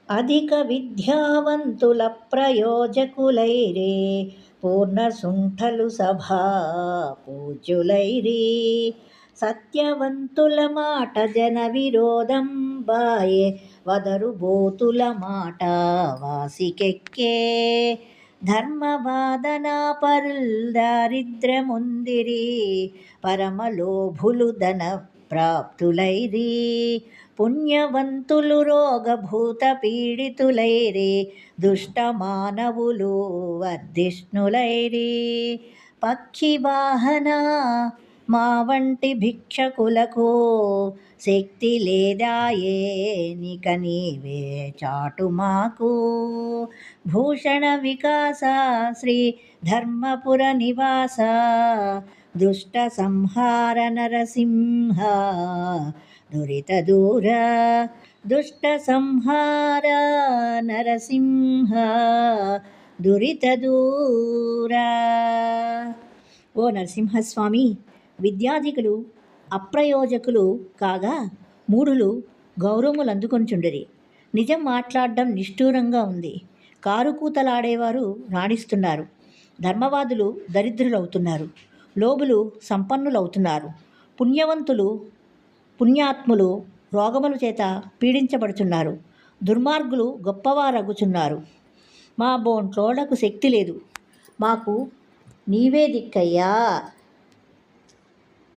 అధిక విద్యావంతుల ప్రయోజకులైరే పూర్ణశుంఠలు సభా పూజ్యులైరి. సత్యవంతుల మాట జన విరోధం బాయే వదరు బోతుల మాట వాసికెక్కే. ధర్మవాదన పరుల్ దారిద్ర్యముందిరి పరమలోభులు ధన ప్రాప్తులైరి. పుణ్యవంతులు రోగభూత పీడితులైరి దుష్ట మానవులు వర్ధిష్ణులైరి. పక్షి వాహన మా వంటి భిక్షకులకు శక్తి లేదాయే నిక నీవే చాటు మాకు. భూషణ వికాస శ్రీ ధర్మపుర నివాస దుష్ట సంహార నరసింహ దురిత దూర. దుష్ట సంహార నరసింహ దురిత దూర. ఓ నరసింహస్వామి, విద్యాధికులు అప్రయోజకులు కాగా మూఢులు గౌరవములు అందుకొనుచుండిరి. నిజం మాట్లాడడం నిష్ఠూరంగా ఉంది. కారుకూతలాడేవారు రాణిస్తున్నారు. ధర్మవాదులు దరిద్రులవుతున్నారు. లోబులు సంపన్నులవుతున్నారు. పుణ్యవంతులు పుణ్యాత్ములు రోగముల చేత పీడించబడుతున్నారు. దుర్మార్గులు గొప్పవారగుచున్నారు. మా బోంట్లోళ్లకు శక్తి లేదు, మాకు నీవే దిక్కయ్యా.